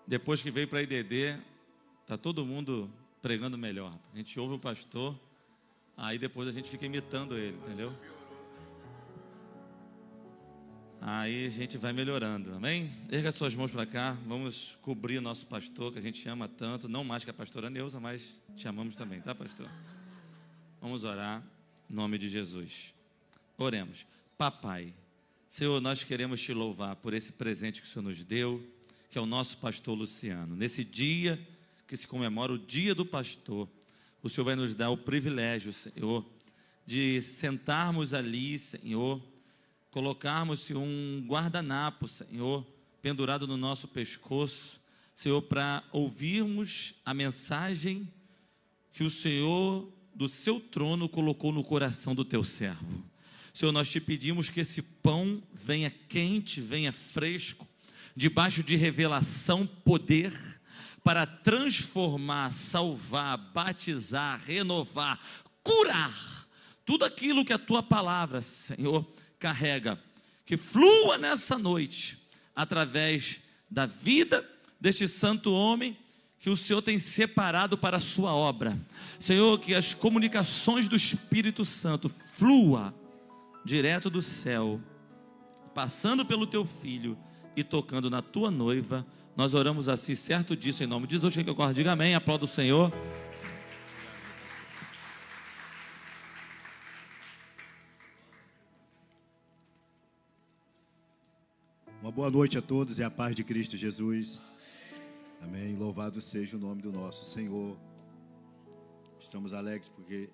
Depois que veio para a IDD, está todo mundo pregando melhor. A gente ouve o pastor, aí depois a gente fica imitando ele, entendeu? Aí a gente vai melhorando, amém? Erga suas mãos para cá, vamos cobrir o nosso pastor, que a gente ama tanto, não mais que a pastora Neuza, mas te amamos também, tá, pastor? Vamos orar, em nome de Jesus. Oremos. Papai, Senhor, nós queremos te louvar por esse presente que o Senhor nos deu, que é o nosso pastor Luciano. Nesse dia que se comemora o dia do pastor, o Senhor vai nos dar o privilégio, Senhor, de sentarmos ali, Senhor, colocarmos um guardanapo, Senhor, pendurado no nosso pescoço, Senhor, para ouvirmos a mensagem que o Senhor, do seu trono, colocou no coração do teu servo. Senhor, nós te pedimos que esse pão venha quente, venha fresco, debaixo de revelação, poder, para transformar, salvar, batizar, renovar, curar, tudo aquilo que a tua palavra, Senhor, carrega, que flua nessa noite, através da vida deste santo homem, que o Senhor tem separado para a sua obra. Senhor, que as comunicações do Espírito Santo flua direto do céu, passando pelo teu filho e tocando na tua noiva. Nós oramos assim, certo disso, em nome de Jesus. Quem concorda, diga amém, aplauda o Senhor. Uma boa noite a todos e a paz de Cristo Jesus. Amém. Louvado seja o nome do nosso Senhor. Estamos alegres porque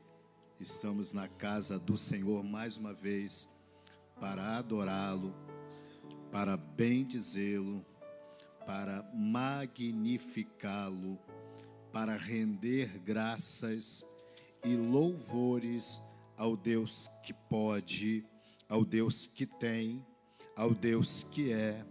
estamos na casa do Senhor mais uma vez para adorá-lo, para bendizê-lo, para magnificá-lo, para render graças e louvores ao Deus que pode, ao Deus que tem, ao Deus que é,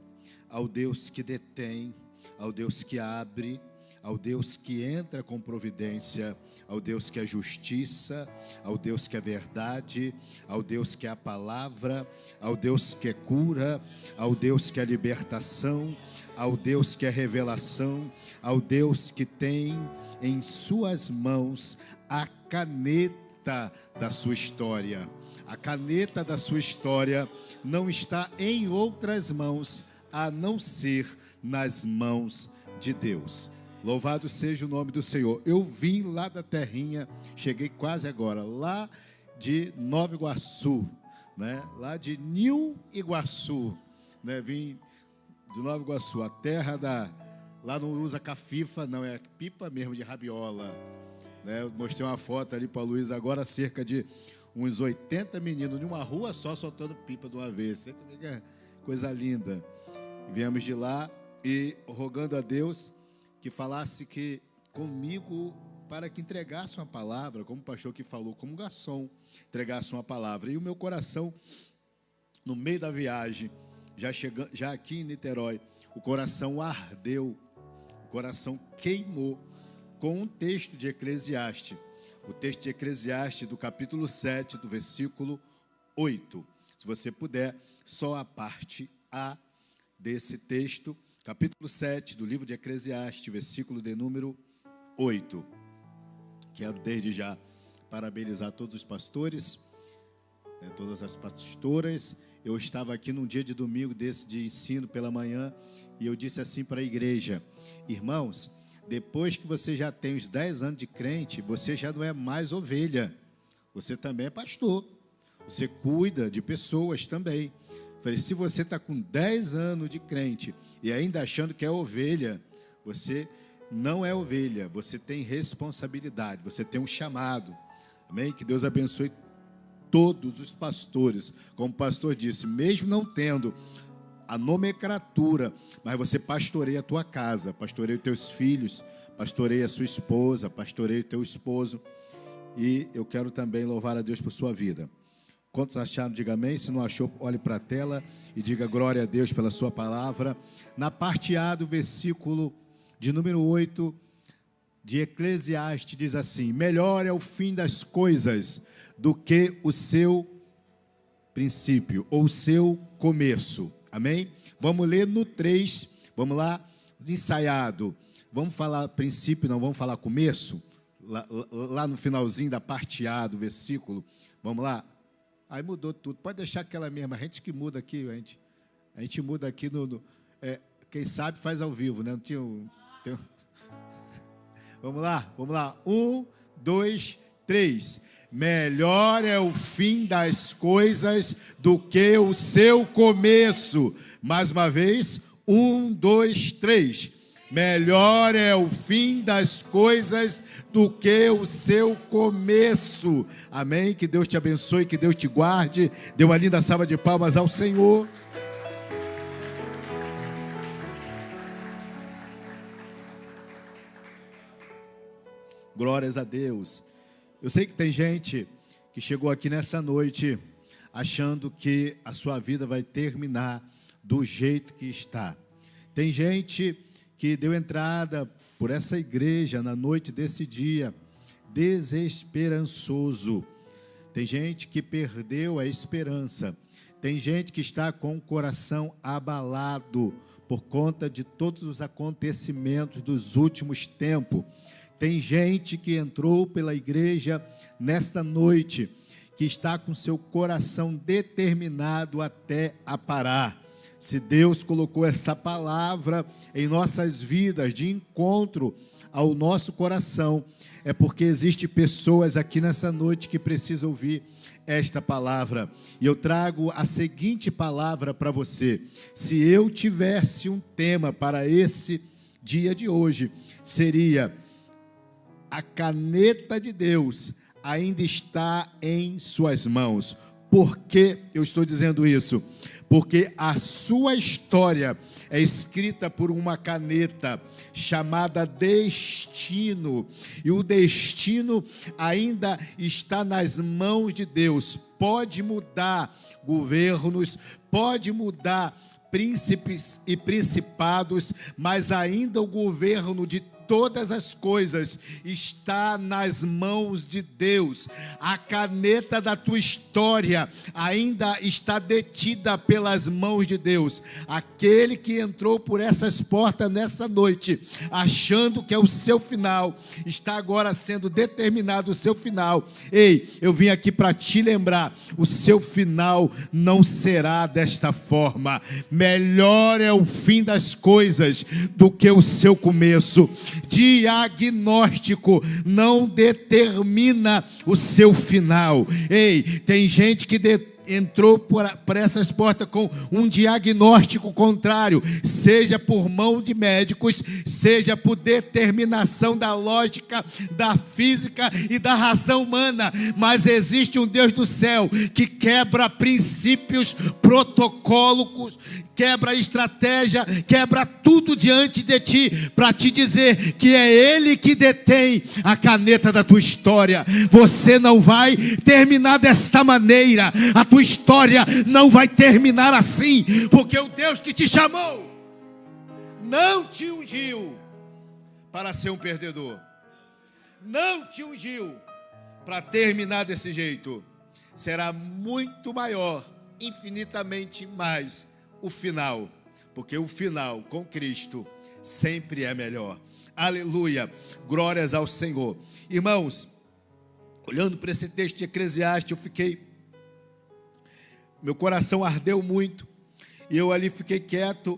ao Deus que detém, ao Deus que abre, ao Deus que entra com providência, ao Deus que é justiça, ao Deus que é verdade, ao Deus que é a palavra, ao Deus que é cura, ao Deus que é libertação, ao Deus que é revelação, ao Deus que tem em suas mãos a caneta da sua história. A caneta da sua história não está em outras mãos, a não ser nas mãos de Deus. Louvado seja o nome do Senhor. Eu vim lá da terrinha, cheguei quase agora, lá de Nova Iguaçu, né? Lá de New Iguaçu, né? Vim de Nova Iguaçu, a terra da... Lá não usa cafifa, não, é pipa mesmo de rabiola, né? Eu mostrei uma foto ali para a Luísa agora, cerca de uns 80 meninos, numa rua só, soltando pipa de uma vez. Coisa linda. Viemos de lá e rogando a Deus que falasse que comigo, para que entregasse uma palavra, como o pastor que falou, como um garçom, entregasse uma palavra. E o meu coração, no meio da viagem, já aqui em Niterói, o coração ardeu, o coração queimou com um texto de Eclesiastes. O texto de Eclesiastes, do capítulo 7, do versículo 8. Se você puder, só a parte A desse texto, capítulo 7 do livro de Eclesiastes, versículo de número 8. Quero desde já parabenizar todos os pastores, todas as pastoras. Eu estava aqui num dia de domingo desse de ensino pela manhã e eu disse assim para a igreja: irmãos, depois que você já tem os 10 anos de crente, você já não é mais ovelha, você também é pastor, você cuida de pessoas também. Falei, se você está com 10 anos de crente e ainda achando que é ovelha, você não é ovelha, você tem responsabilidade, você tem um chamado. Amém? Que Deus abençoe todos os pastores. Como o pastor disse, mesmo não tendo a nomenclatura, mas você pastoreia a tua casa, pastoreia os teus filhos, pastoreia a sua esposa, pastoreia o teu esposo. E eu quero também louvar a Deus por sua vida. Quantos acharam, diga amém. Se não achou, olhe para a tela e diga glória a Deus pela sua palavra. Na parte A do versículo de número 8 de Eclesiastes diz assim: melhor é o fim das coisas do que o seu princípio ou o seu começo. Amém? Vamos ler no 3, vamos lá. ensaiado. Vamos falar princípio, não vamos falar começo? Lá no finalzinho da parte A do versículo. Vamos lá? Aí mudou tudo. Pode deixar aquela mesma. A gente que muda aqui, a gente muda aqui quem sabe faz ao vivo, né? Não tinha Vamos lá. 1, 2, 3. Melhor é o fim das coisas do que o seu começo. Mais uma vez. 1, 2, 3. Melhor é o fim das coisas do que o seu começo. Amém? Que Deus te abençoe, que Deus te guarde. Dê uma linda salva de palmas ao Senhor. Glórias a Deus. Eu sei que tem gente que chegou aqui nessa noite achando que a sua vida vai terminar do jeito que está. Tem gente que deu entrada por essa igreja na noite desse dia, desesperançoso. Tem gente que perdeu a esperança. Tem gente que está com o coração abalado por conta de todos os acontecimentos dos últimos tempos. Tem gente que entrou pela igreja nesta noite, que está com seu coração determinado até a parar. Se Deus colocou essa palavra em nossas vidas, de encontro ao nosso coração, é porque existem pessoas aqui nessa noite que precisam ouvir esta palavra. E eu trago a seguinte palavra para você. Se eu tivesse um tema para esse dia de hoje, seria: a caneta de Deus ainda está em suas mãos. Por que eu estou dizendo isso? Porque a sua história é escrita por uma caneta chamada destino. E o destino ainda está nas mãos de Deus. Pode mudar governos, pode mudar príncipes e principados, mas ainda o governo de todas as coisas está nas mãos de Deus. A caneta da tua história ainda está detida pelas mãos de Deus. Aquele que entrou por essas portas nessa noite, achando que é o seu final, está agora sendo determinado o seu final. Ei, eu vim aqui para te lembrar, o seu final não será desta forma. Melhor é o fim das coisas do que o seu começo. Diagnóstico não determina o seu final. Ei, tem gente que entrou por essas portas com um diagnóstico contrário, seja por mão de médicos, seja por determinação da lógica, da física e da razão humana, mas existe um Deus do céu que quebra princípios, protocolos, quebra estratégia, quebra tudo diante de ti, para te dizer que é Ele que detém a caneta da tua história. Você não vai terminar desta maneira, a tua história não vai terminar assim, porque o Deus que te chamou não te ungiu para ser um perdedor, não te ungiu para terminar desse jeito. Será muito maior, infinitamente mais o final, porque o final com Cristo sempre é melhor. Aleluia, glórias ao Senhor. Irmãos, olhando para esse texto de Eclesiastes, meu coração ardeu muito, e eu ali fiquei quieto,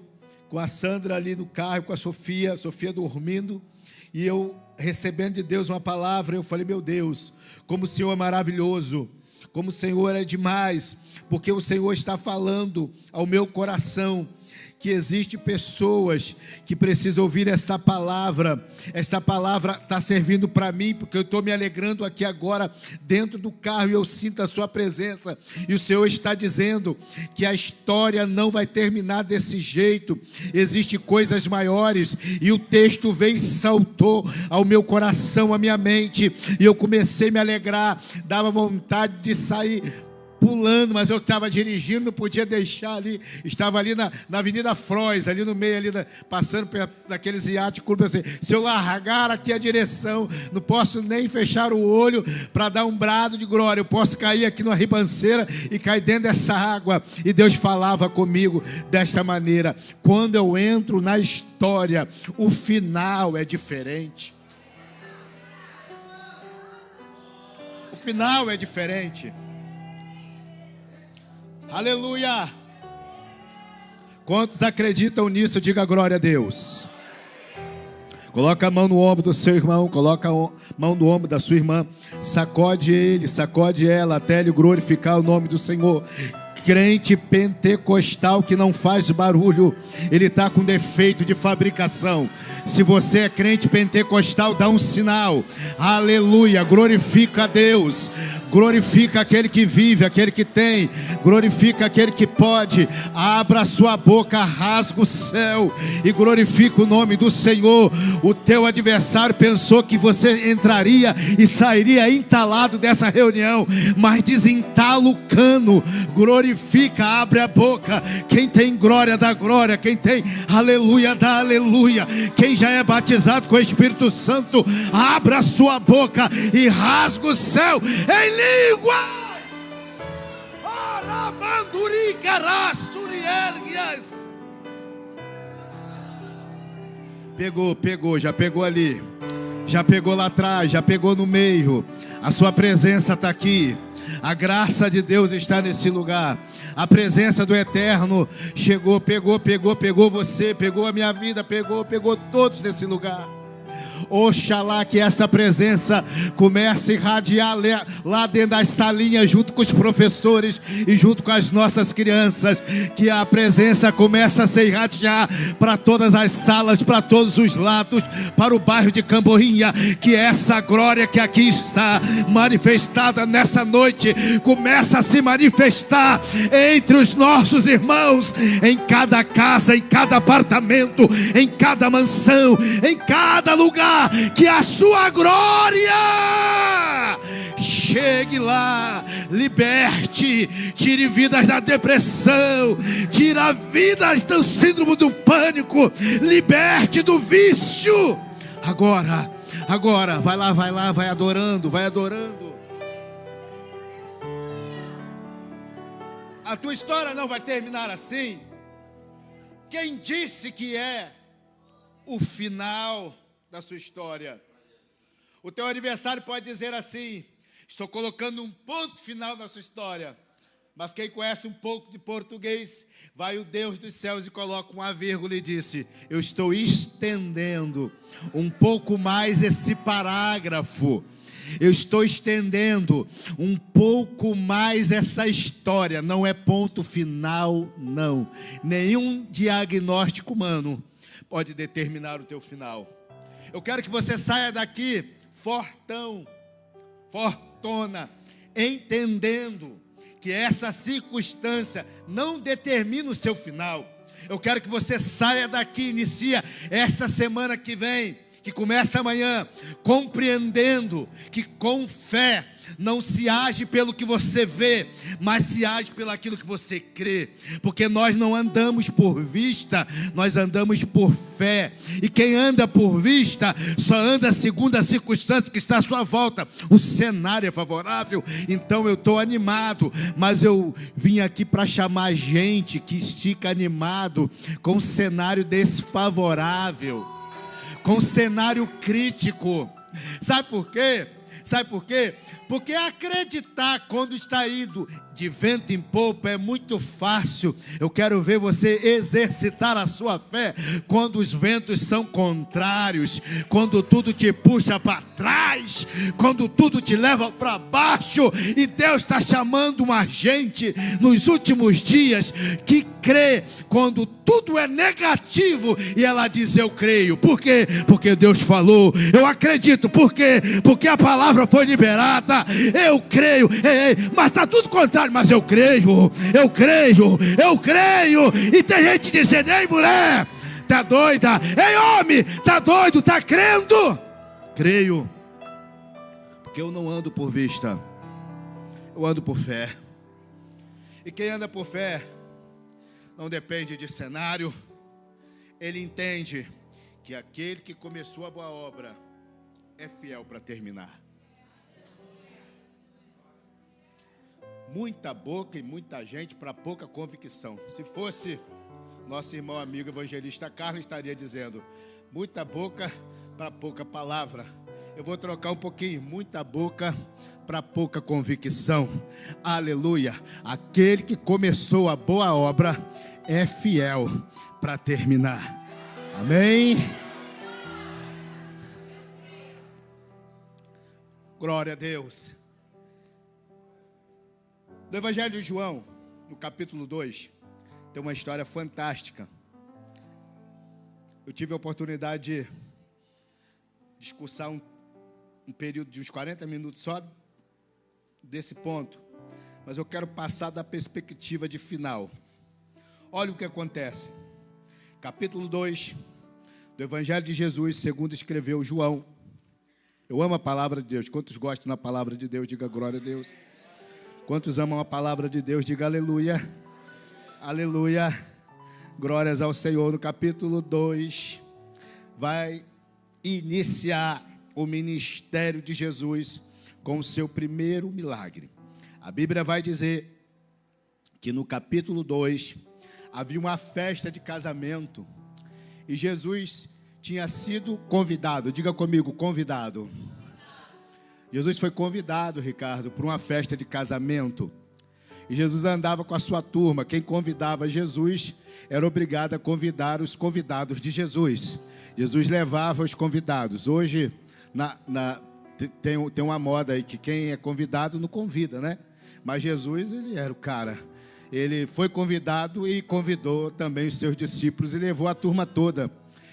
com a Sandra ali no carro, com a Sofia dormindo, e eu recebendo de Deus uma palavra. Eu falei: meu Deus, como o Senhor é maravilhoso, como o Senhor é demais, porque o Senhor está falando ao meu coração que existem pessoas que precisam ouvir esta palavra. Esta palavra está servindo para mim, porque eu estou me alegrando aqui agora dentro do carro, e eu sinto a sua presença, e o Senhor está dizendo que a história não vai terminar desse jeito. Existem coisas maiores, e o texto veio e saltou ao meu coração, à minha mente, e eu comecei a me alegrar, dava vontade de sair pulando, mas eu estava dirigindo, não podia deixar ali. Estava ali na Avenida Frois, ali no meio, ali passando daqueles iates curvos assim. Se eu largar aqui a direção, não posso nem fechar o olho para dar um brado de glória. Eu posso cair aqui numa ribanceira e cair dentro dessa água. E Deus falava comigo desta maneira: quando eu entro na história, o final é diferente. O final é diferente. Aleluia! Quantos acreditam nisso? Diga glória a Deus. Coloca a mão no ombro do seu irmão, coloca a mão no ombro da sua irmã, sacode ele, sacode ela, até ele glorificar o nome do Senhor. Crente pentecostal que não faz barulho, ele está com defeito de fabricação. Se você é crente pentecostal, dá um sinal. Aleluia, glorifica a Deus, glorifica aquele que vive, aquele que tem, glorifica aquele que pode. Abra sua boca, rasga o céu e glorifica o nome do Senhor. O teu adversário pensou que você entraria e sairia entalado dessa reunião, mas desentala o cano. Glorifica, abre a boca. Quem tem glória dá glória, quem tem aleluia dá aleluia. Quem já é batizado com o Espírito Santo, abra a sua boca e rasga o céu em línguas. Pegou, já pegou ali, já pegou lá atrás, já pegou no meio. A sua presença está aqui. A graça de Deus está nesse lugar. A presença do Eterno chegou, pegou você, pegou a minha vida, pegou todos nesse lugar. Oxalá que essa presença comece a irradiar lá dentro das salinhas, junto com os professores e junto com as nossas crianças. Que a presença comece a se irradiar para todas as salas, para todos os lados, para o bairro de Camboinha. Que essa glória que aqui está manifestada nessa noite começa a se manifestar entre os nossos irmãos, em cada casa, em cada apartamento, em cada mansão, em cada lugar. Que a sua glória chegue lá, liberte, tire vidas da depressão, tira vidas do síndrome do pânico, liberte do vício. Agora, vai lá, vai adorando. A tua história não vai terminar assim. Quem disse que é o final da sua história? O teu adversário pode dizer assim: estou colocando um ponto final na sua história. Mas quem conhece um pouco de português, vai o Deus dos céus e coloca uma vírgula e disse: eu estou estendendo um pouco mais esse parágrafo. Eu estou estendendo um pouco mais essa história. Não é ponto final, não. Nenhum diagnóstico humano pode determinar o teu final. Eu quero que você saia daqui fortão, fortona, entendendo que essa circunstância não determina o seu final. Eu quero que você saia daqui, inicia essa semana que vem, que começa amanhã, compreendendo que com fé não se age pelo que você vê, mas se age pelo aquilo que você crê. Porque nós não andamos por vista, nós andamos por fé. E quem anda por vista só anda segundo a circunstância que está à sua volta. O cenário é favorável, então eu estou animado. Mas eu vim aqui para chamar gente que estica animado com um cenário desfavorável, com um cenário crítico. Sabe por quê? Porque acreditar quando está indo de vento em popa é muito fácil. Eu quero ver você exercitar a sua fé quando os ventos são contrários, quando tudo te puxa para trás, quando tudo te leva para baixo. E Deus está chamando uma gente nos últimos dias que crê quando tudo é negativo, e ela diz: eu creio. Por quê? Porque Deus falou. Eu acredito. Por quê? Porque a palavra foi liberada. Eu creio. Mas está tudo contrário. Mas eu creio. E tem gente dizendo: ei, mulher, tá doida? Ei, homem, tá doido? Tá crendo? Creio. Porque eu não ando por vista, eu ando por fé. E quem anda por fé não depende de cenário. Ele entende que aquele que começou a boa obra é fiel para terminar. Muita boca e muita gente para pouca convicção. Se fosse nosso irmão amigo evangelista Carlos, estaria dizendo: muita boca para pouca palavra. Eu vou trocar um pouquinho: muita boca para pouca convicção. Aleluia. Aquele que começou a boa obra é fiel para terminar. Amém. Glória a Deus. No Evangelho de João, no capítulo 2, tem uma história fantástica. Eu tive a oportunidade de discursar um período de uns 40 minutos só desse ponto, mas eu quero passar da perspectiva de final. Olha o que acontece. Capítulo 2 do Evangelho de Jesus, segundo escreveu João. Eu amo a palavra de Deus. Quantos gostam da palavra de Deus, diga glória a Deus. Quantos amam a palavra de Deus, diga aleluia. Aleluia. Glórias ao Senhor. No capítulo 2 vai iniciar o ministério de Jesus com o seu primeiro milagre. A Bíblia vai dizer que no capítulo 2 havia uma festa de casamento e Jesus tinha sido convidado. Diga comigo, convidado. Jesus foi convidado, Ricardo, para uma festa de casamento. E Jesus andava com a sua turma. Quem convidava Jesus era obrigado a convidar os convidados de Jesus. Jesus levava os convidados. Hoje tem uma moda aí que quem é convidado não convida, né? Mas Jesus, ele era o cara. Ele foi convidado e convidou também os seus discípulos e levou a turma toda.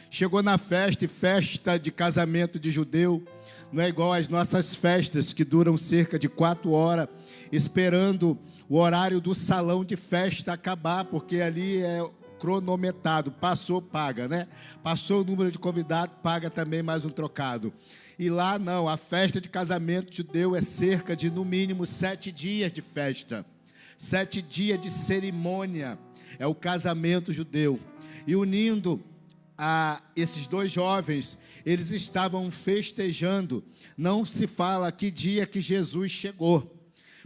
Chegou na festa, e festa de casamento de judeu não é igual às nossas festas, que duram cerca de 4 horas, esperando o horário do salão de festa acabar, porque ali é cronometrado, passou, paga, né? Passou o número de convidados, paga também mais um trocado. E lá não, a festa de casamento judeu é cerca de, no mínimo, 7 dias de festa. 7 dias de cerimônia, é o casamento judeu. E unindo a esses dois jovens, eles estavam festejando. Não se fala que dia que Jesus chegou.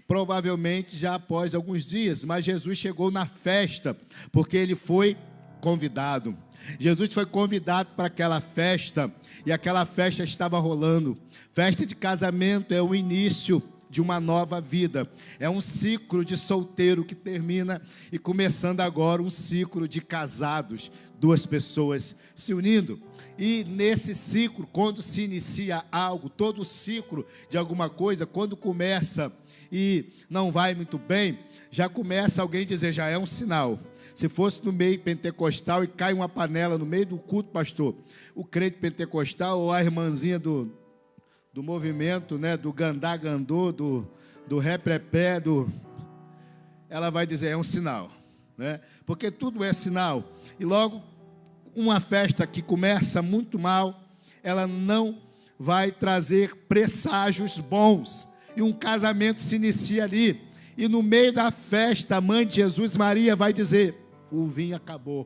Provavelmente já após alguns dias, mas Jesus chegou na festa, porque ele foi convidado. Jesus foi convidado para aquela festa, e aquela festa estava rolando. Festa de casamento é o início de uma nova vida. É um ciclo de solteiro que termina e começando agora um ciclo de casados, 2 pessoas se unindo. E nesse ciclo, quando se inicia algo, todo ciclo de alguma coisa, quando começa e não vai muito bem, já começa alguém a dizer, já é um sinal. Se fosse no meio pentecostal e cai uma panela no meio do culto, pastor, o crente pentecostal ou a irmãzinha do movimento, né, do gandá gandô, do reprepé, ela vai dizer, é um sinal, né? Porque tudo é sinal. E logo, uma festa que começa muito mal, ela não vai trazer presságios bons. E um casamento se inicia ali. E no meio da festa, a mãe de Jesus, Maria, vai dizer, o vinho acabou.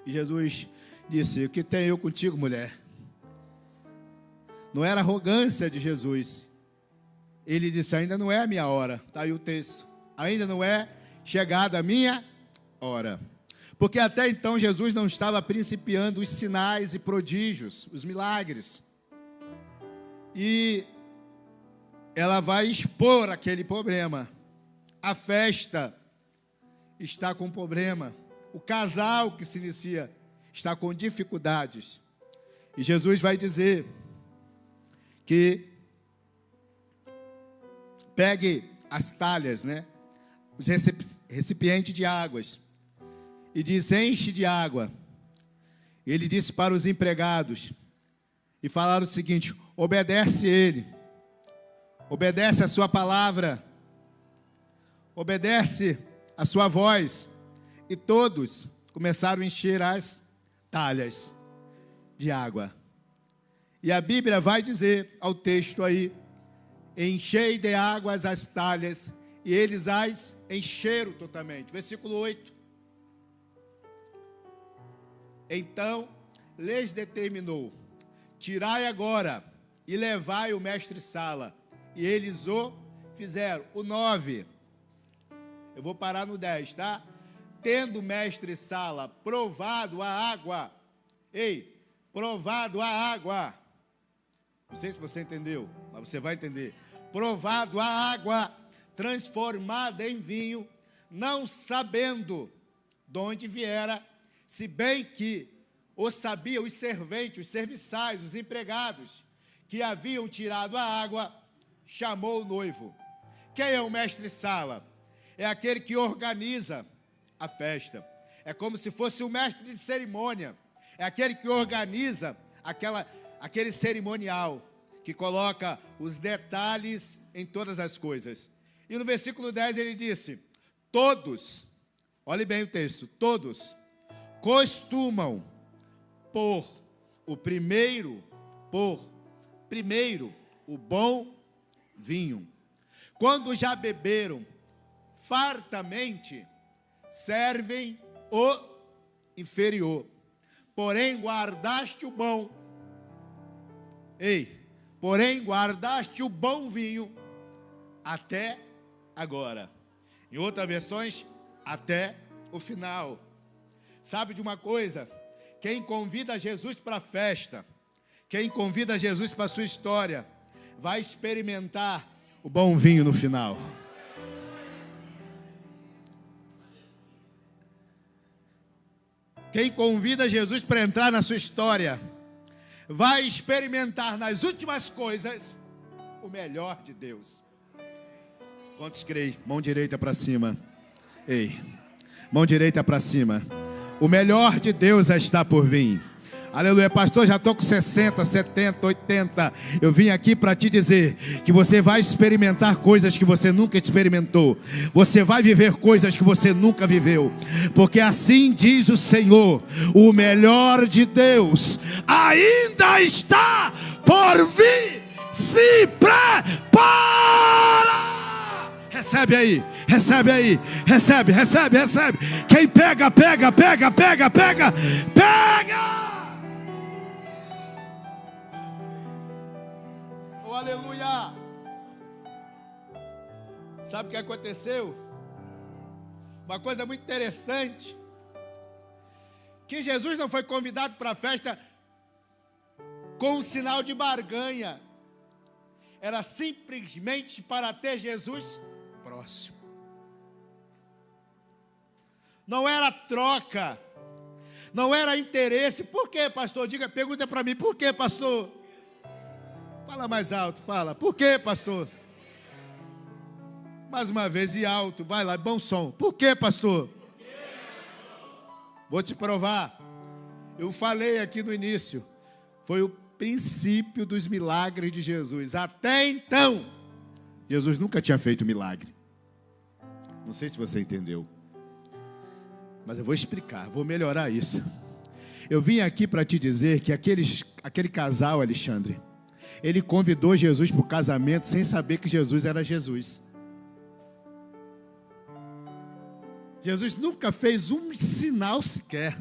E Jesus disse, o que tenho eu contigo, mulher? Não era arrogância de Jesus. Ele disse, ainda não é a minha hora. Está aí o texto. Ainda não é chegada a minha hora. Porque até então Jesus não estava principiando os sinais e prodígios, os milagres. E ela vai expor aquele problema. A festa está com problema. O casal que se inicia está com dificuldades. E Jesus vai dizer que pegue as talhas, né? Os recipientes de águas. E diz, enche de água. Ele disse para os empregados, e falaram o seguinte, obedece ele, obedece a sua palavra, obedece a sua voz. E todos começaram a encher as talhas de água. E a Bíblia vai dizer ao texto aí, enchei de águas as talhas, e eles as encheram totalmente. Versículo 8. Então lhes determinou: tirai agora e levai o mestre-sala. E eles o fizeram. O 9. Eu vou parar no 10, tá? Tendo o mestre-sala provado a água. Ei, provado a água. Não sei se você entendeu, mas você vai entender. Provado a água transformada em vinho, não sabendo de onde viera, se bem que o sabiam os serventes, os serviçais, os empregados, que haviam tirado a água, chamou o noivo. Quem é o mestre-sala? É aquele que organiza a festa. É como se fosse o mestre de cerimônia. É aquele que organiza aquele cerimonial, que coloca os detalhes em todas as coisas. E no versículo 10 ele disse: todos, olhe bem o texto, todos costumam pôr primeiro o bom vinho. Quando já beberam fartamente, servem o inferior. Porém guardaste o bom. Porém guardaste o bom vinho até agora. Em outras versões, até o final. Sabe de uma coisa? Quem convida Jesus para a festa, quem convida Jesus para a sua história, vai experimentar o bom vinho no final. Quem convida Jesus para entrar na sua história, vai experimentar nas últimas coisas o melhor de Deus. Quantos creem? Mão direita para cima. Mão direita para cima. O melhor de Deus está por vir. Aleluia, pastor, já estou com 60, 70, 80. Eu vim aqui para te dizer que você vai experimentar coisas que você nunca experimentou. Você vai viver coisas que você nunca viveu. Porque assim diz o Senhor: o melhor de Deus ainda está por vir. Se prepara! Recebe aí, recebe aí, recebe. Quem pega. Oh, aleluia. Sabe o que aconteceu? Uma coisa muito interessante, que Jesus não foi convidado para a festa com um sinal de barganha. Era simplesmente para ter Jesus próximo. Não era troca, não era interesse. Por quê, pastor? Pergunta para mim, por quê, pastor? Fala mais alto, fala. Por quê, pastor? Mais uma vez, e alto, vai lá, bom som. Por quê, pastor? Vou te provar. Eu falei aqui no início, foi o princípio dos milagres de Jesus. Até então, Jesus nunca tinha feito milagre. Não sei se você entendeu, mas eu vou explicar, vou melhorar isso. Eu vim aqui para te dizer que aquele casal, Alexandre, ele convidou Jesus para o casamento sem saber que Jesus era Jesus. Jesus nunca fez um sinal sequer.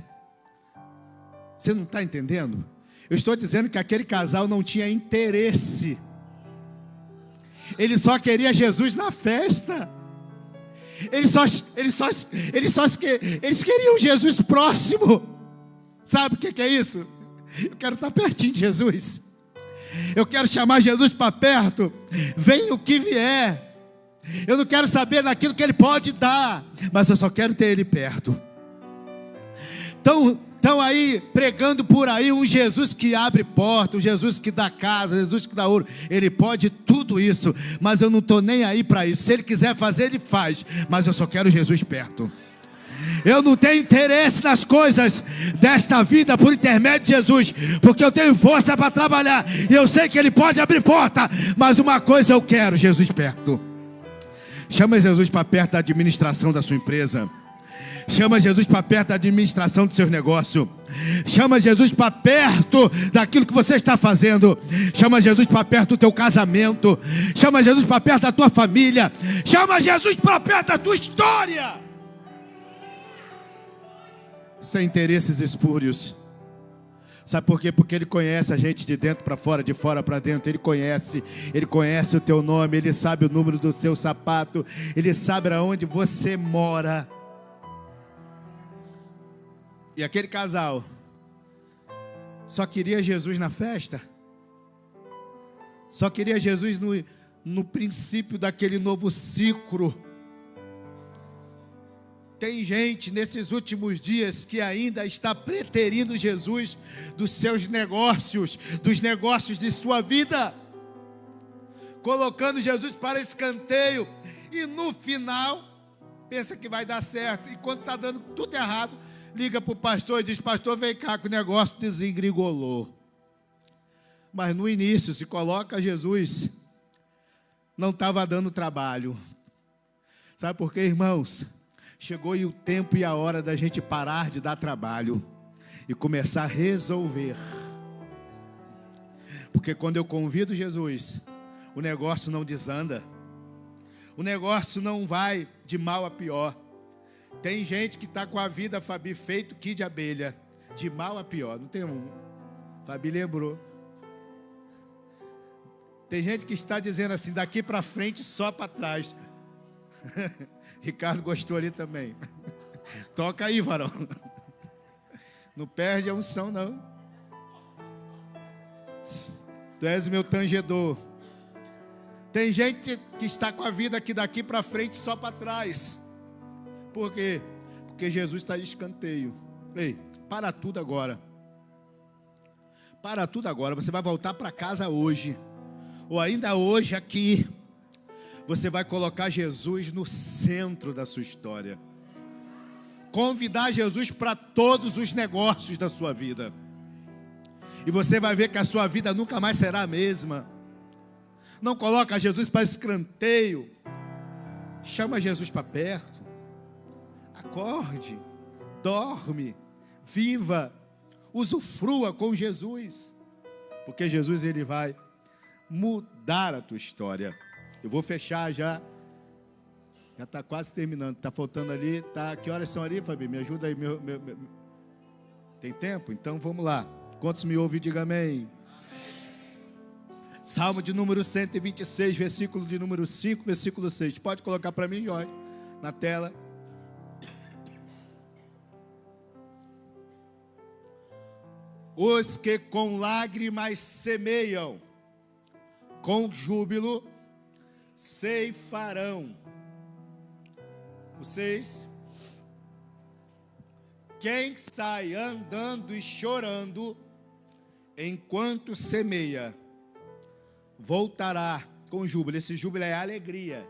Você não está entendendo? Eu estou dizendo que aquele casal não tinha interesse. Ele só queria Jesus na festa. Eles queriam Jesus próximo. Sabe o que é isso? Eu quero estar pertinho de Jesus. Eu quero chamar Jesus para perto. Venha o que vier. Eu não quero saber daquilo que Ele pode dar, mas eu só quero ter Ele perto. Estão aí pregando por aí um Jesus que abre porta, um Jesus que dá casa, um Jesus que dá ouro. Ele pode tudo isso, mas eu não estou nem aí para isso. Se Ele quiser fazer, Ele faz, mas eu só quero Jesus perto. Eu não tenho interesse nas coisas desta vida por intermédio de Jesus, porque eu tenho força para trabalhar, e eu sei que Ele pode abrir porta, mas uma coisa eu quero: Jesus perto. Chama Jesus para perto da administração da sua empresa. Chama Jesus para perto da administração dos seus negócios. Chama Jesus para perto daquilo que você está fazendo. Chama Jesus para perto do teu casamento. Chama Jesus para perto da tua família. Chama Jesus para perto da tua história. Sem interesses espúrios. Sabe por quê? Porque Ele conhece a gente de dentro para fora, de fora para dentro. Ele conhece o teu nome. Ele sabe o número do teu sapato. Ele sabe aonde você mora. E aquele casal só queria Jesus na festa, só queria Jesus no princípio daquele novo ciclo. Tem gente nesses últimos dias que ainda está preterindo Jesus dos seus negócios, dos negócios de sua vida, colocando Jesus para escanteio, e no final pensa que vai dar certo, e quando está dando tudo errado, liga para o pastor e diz: pastor, vem cá que o negócio desengringolou. Mas no início, se coloca Jesus, não estava dando trabalho. Sabe por quê, irmãos? Chegou o tempo e a hora da gente parar de dar trabalho e começar a resolver. Porque quando eu convido Jesus, o negócio não desanda, o negócio não vai de mal a pior. Tem gente que está com a vida, Fabi, feito que de abelha, de mal a pior. Não tem um? Fabi lembrou. Tem gente que está dizendo assim, daqui para frente, só para trás. Ricardo gostou ali também. Toca aí, varão. Não perde a unção, não. Tu és o meu tangedor. Tem gente que está com a vida aqui daqui para frente, só para trás. Por quê? Porque Jesus está de escanteio. Ei, para tudo agora. Para tudo agora. Você vai voltar para casa hoje, ou ainda hoje aqui. Você vai colocar Jesus no centro da sua história. Convidar Jesus para todos os negócios da sua vida. E você vai ver que a sua vida nunca mais será a mesma. Não coloca Jesus para escanteio. Chama Jesus para perto. Acorde, dorme, viva, usufrua com Jesus. Porque Jesus, Ele vai mudar a tua história. Eu vou fechar já está quase terminando, está faltando ali, tá, que horas são ali, Fabi? Me ajuda aí, tem tempo? Então vamos lá. Quantos me ouvem, diga amém. Salmo de número 126, versículo de número 5, versículo 6. Pode colocar para mim, Jorge, na tela. Os que com lágrimas semeiam, com júbilo ceifarão. O 6. Quem sai andando e chorando, enquanto semeia, voltará com júbilo. Esse júbilo é alegria,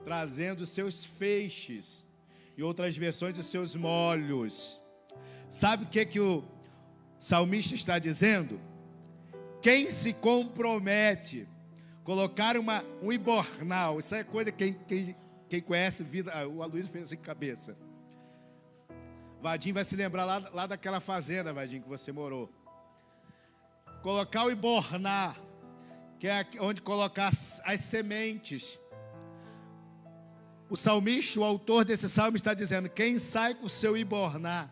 trazendo seus feixes, e outras versões, os seus molhos. Sabe o que o salmista está dizendo? Quem se compromete, colocar um ibornal, isso é coisa, quem conhece vida, o Aloysio fez assim com a cabeça. Vadinho vai se lembrar lá daquela fazenda, Vadinho, que você morou. Colocar o ibornar, que é onde colocar as sementes. O salmista, o autor desse salmo, está dizendo: quem sai com o seu ibornar,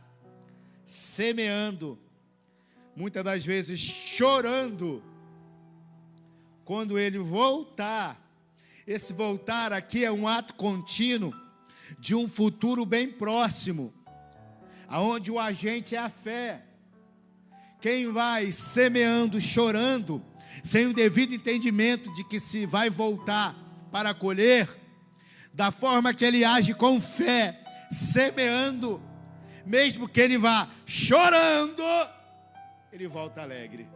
semeando, muitas das vezes chorando, quando ele voltar, esse voltar aqui é um ato contínuo de um futuro bem próximo, aonde o agente é a fé. Quem vai semeando, chorando, sem o devido entendimento de que se vai voltar para colher, da forma que ele age com fé, semeando, mesmo que ele vá chorando, ele volta alegre.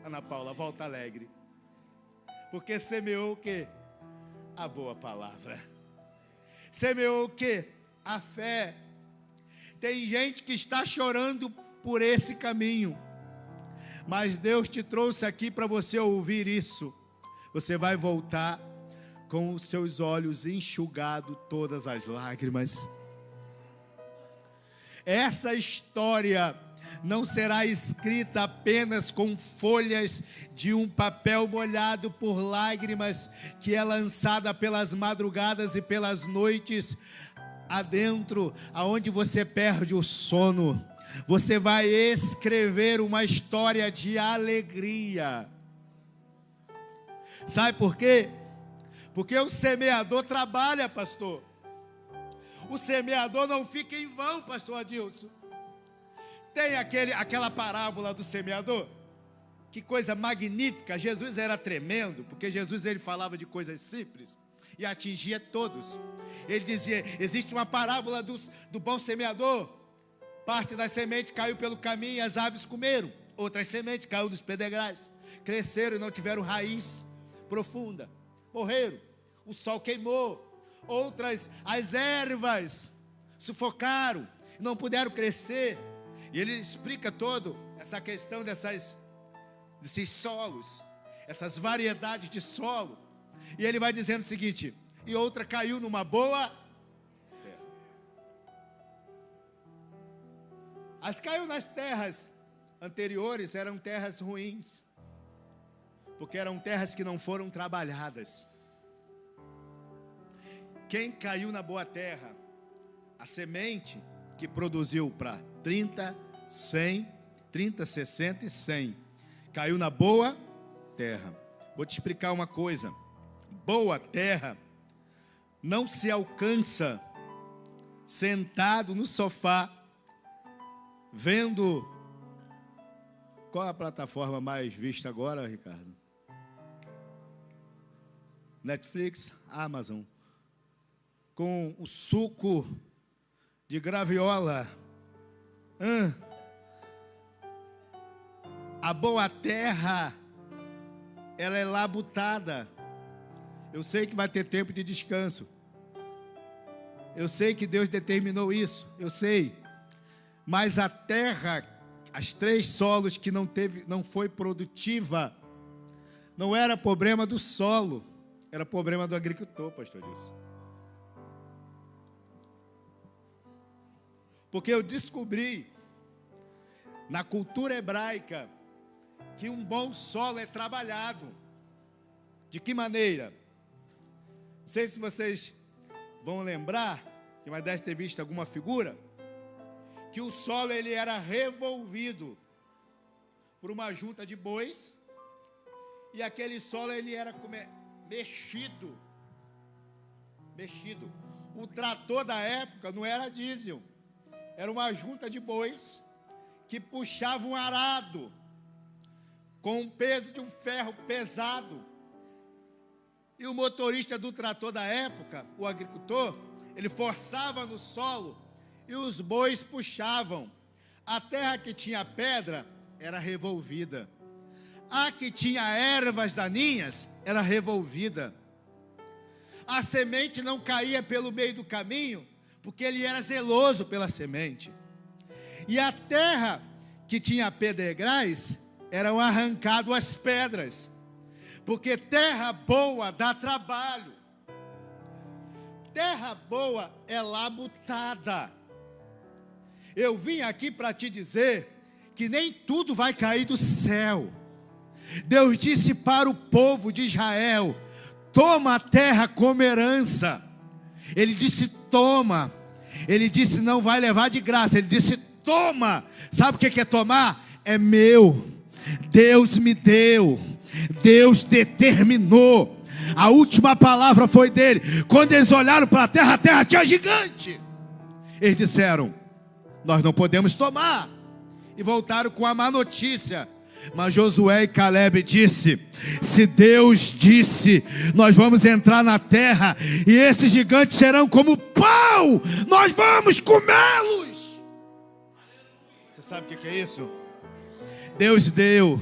Ana Paula, volta alegre. Porque semeou o quê? A boa palavra. Semeou o quê? A fé. Tem gente que está chorando por esse caminho, mas Deus te trouxe aqui para você ouvir isso. Você vai voltar com os seus olhos enxugados todas as lágrimas. Essa história não será escrita apenas com folhas de um papel molhado por lágrimas, que é lançada pelas madrugadas e pelas noites adentro, aonde você perde o sono. Você vai escrever uma história de alegria. Sabe por quê? Porque o semeador trabalha, pastor. O semeador não fica em vão, pastor Adilson. Tem aquela parábola do semeador. Que coisa magnífica. Jesus era tremendo, porque Jesus ele falava de coisas simples e atingia todos. Ele dizia, existe uma parábola do bom semeador. Parte das sementes caiu pelo caminho e as aves comeram. Outras sementes caiu dos pedregais. Cresceram e não tiveram raiz profunda. Morreram. O sol queimou. Outras, as ervas sufocaram. Não puderam crescer. E ele explica todo essa questão desses solos. Essas variedades de solo. E ele vai dizendo o seguinte. E outra caiu numa boa terra. As caiu nas terras anteriores, eram terras ruins, porque eram terras que não foram trabalhadas. Quem caiu na boa terra? A semente que produziu para 30, 100, 30, 60 e 100. Caiu na boa terra. Vou te explicar uma coisa. Boa terra não se alcança sentado no sofá, vendo... Qual a plataforma mais vista agora, Ricardo? Netflix, Amazon. Com o suco de graviola. A boa terra, ela é labutada. Eu sei que vai ter tempo de descanso. Eu sei que Deus determinou isso. Eu sei. Mas a terra, as 3 solos que não foi produtiva, não era problema do solo, era problema do agricultor, pastor Dilson. Porque eu descobri na cultura hebraica que um bom solo é trabalhado. De que maneira? Não sei se vocês vão lembrar, que vai deve ter visto alguma figura, que o solo ele era revolvido por uma junta de bois, e aquele solo ele era mexido. O trator da época não era diesel, era uma junta de bois que puxava um arado com o peso de um ferro pesado. E o motorista do trator da época, o agricultor, ele forçava no solo e os bois puxavam. A terra que tinha pedra era revolvida. A que tinha ervas daninhas era revolvida. A semente não caía pelo meio do caminho, porque ele era zeloso pela semente. E a terra que tinha pedregais, eram arrancadas as pedras. Porque terra boa dá trabalho. Terra boa é labutada. Eu vim aqui para te dizer que nem tudo vai cair do céu. Deus disse para o povo de Israel: toma a terra como herança. Ele disse toma. Ele disse não vai levar de graça. Ele disse toma. Sabe o que é tomar? É meu. Deus me deu. Deus determinou. A última palavra foi dele. Quando eles olharam para a terra tinha gigante. Eles disseram: nós não podemos tomar. E voltaram com a má notícia. Mas Josué e Caleb disse: se Deus disse, nós vamos entrar na terra, e esses gigantes serão como pão, nós vamos comê-los. Você sabe o que é isso? Deus deu,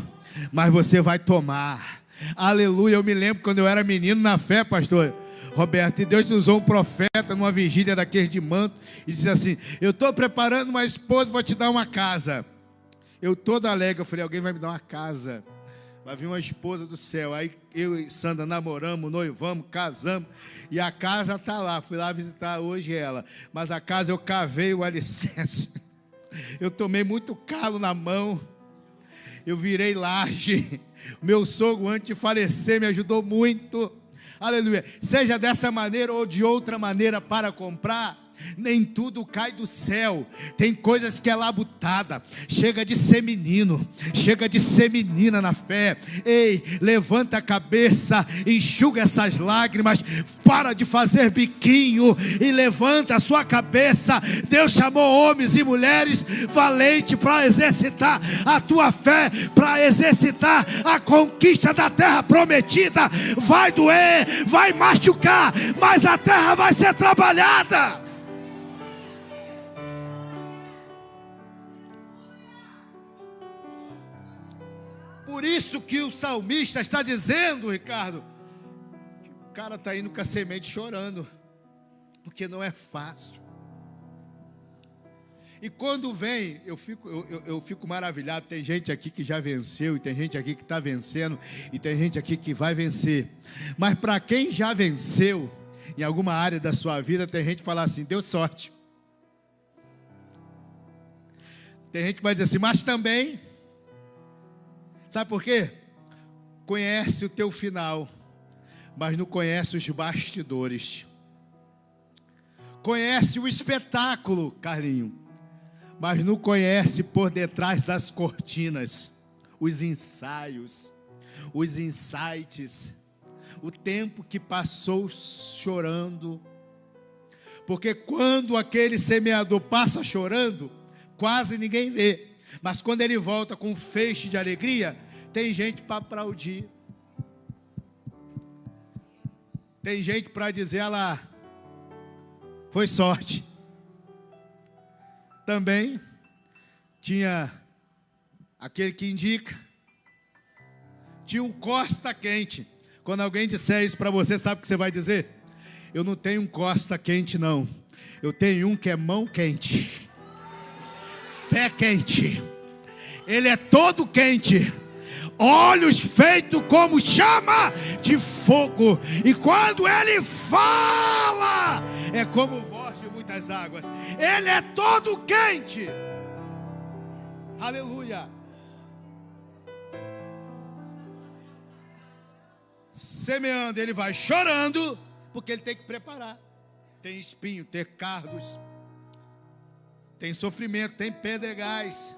mas você vai tomar. Aleluia. Eu me lembro quando eu era menino na fé, pastor Roberto, e Deus usou um profeta numa vigília daqueles de manto, e disse assim: eu estou preparando uma esposa, vou te dar uma casa. Eu todo alegre, eu falei: alguém vai me dar uma casa, vai vir uma esposa do céu. Aí eu e Sandra namoramos, noivamos, casamos, e a casa está lá. Fui lá visitar hoje ela, mas a casa eu cavei o alicerce. Eu tomei muito calo na mão. Eu virei laje. Meu sogro, antes de falecer, me ajudou muito. Aleluia. Seja dessa maneira ou de outra maneira para comprar, nem tudo cai do céu. Tem coisas que é labutada. Chega de ser menino, chega de ser menina na fé. Ei, levanta a cabeça, enxuga essas lágrimas, para de fazer biquinho e levanta a sua cabeça. Deus chamou homens e mulheres valentes para exercitar a tua fé, para exercitar a conquista da terra prometida. Vai doer, vai machucar, mas a terra vai ser trabalhada. Por isso que o salmista está dizendo, Ricardo, que o cara está indo com a semente chorando, porque não é fácil. E quando vem, eu fico maravilhado. Tem gente aqui que já venceu, e tem gente aqui que está vencendo, e tem gente aqui que vai vencer. Mas para quem já venceu, em alguma área da sua vida, tem gente que fala assim, deu sorte. Tem gente que vai dizer assim, mas também... Sabe por quê? Conhece o teu final, mas não conhece os bastidores. Conhece o espetáculo, Carlinho, mas não conhece por detrás das cortinas, os ensaios, os insights, o tempo que passou chorando. Porque quando aquele semeador passa chorando, quase ninguém vê. Mas quando ele volta com um feixe de alegria, tem gente para aplaudir. Tem gente para dizer, olha lá, foi sorte. Também tinha aquele que indica. Tinha um costa quente. Quando alguém disser isso para você, sabe o que você vai dizer? Eu não tenho um costa quente não. Eu tenho um que é mão quente. Pé quente, ele é todo quente, olhos feitos como chama de fogo, e quando ele fala, é como voz de muitas águas, ele é todo quente, aleluia. Semeando, ele vai chorando, porque ele tem que preparar, tem espinho, tem cardos, tem sofrimento, tem pedregais.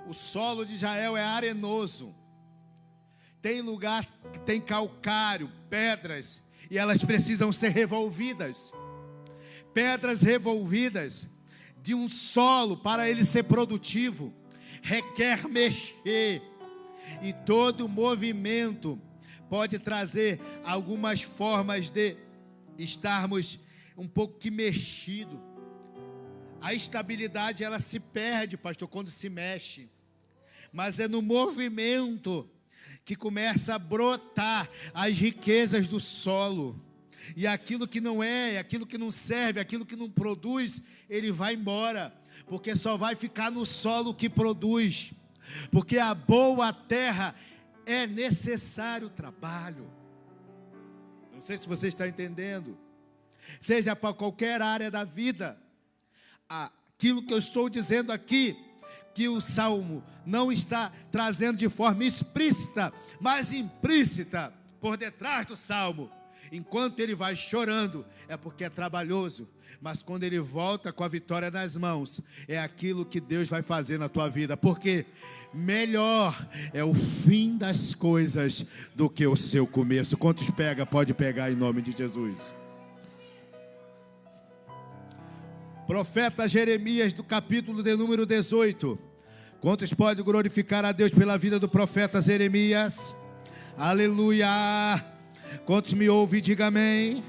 O solo de Israel é arenoso. Tem lugar que tem calcário, pedras, e elas precisam ser revolvidas. Pedras revolvidas de um solo para ele ser produtivo requer mexer. E todo movimento pode trazer algumas formas de estarmos um pouco que mexido. A estabilidade, ela se perde, pastor, quando se mexe. Mas é no movimento que começa a brotar as riquezas do solo. E aquilo que não é, aquilo que não serve, aquilo que não produz, ele vai embora. Porque só vai ficar no solo que produz. Porque a boa terra é necessário trabalho. Não sei se você está entendendo. Seja para qualquer área da vida. Aquilo que eu estou dizendo aqui, que o Salmo não está trazendo de forma explícita, mas implícita, por detrás do Salmo. Enquanto ele vai chorando, é porque é trabalhoso, mas quando ele volta com a vitória nas mãos, é aquilo que Deus vai fazer na tua vida, porque melhor é o fim das coisas do que o seu começo. Quantos pega, pode pegar em nome de Jesus. Profeta Jeremias, do capítulo de número 18. Quantos podem glorificar a Deus pela vida do profeta Jeremias? Aleluia! Quantos me ouvem, diga amém.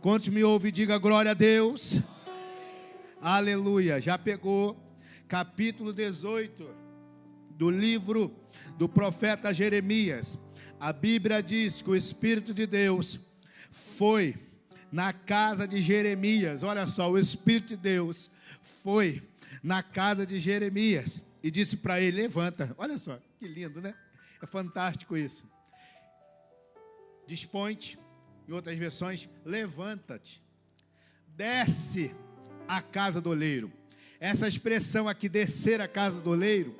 Quantos me ouvem, diga glória a Deus. Aleluia! Já pegou? Capítulo 18 do livro do profeta Jeremias. A Bíblia diz que o Espírito de Deus foi na casa de Jeremias. Olha só, o Espírito de Deus foi na casa de Jeremias e disse para ele, levanta. Olha só, que lindo, né? É fantástico isso. Dispõe-te, em outras versões, levanta-te, desce à casa do oleiro. Essa expressão aqui, descer a casa do oleiro,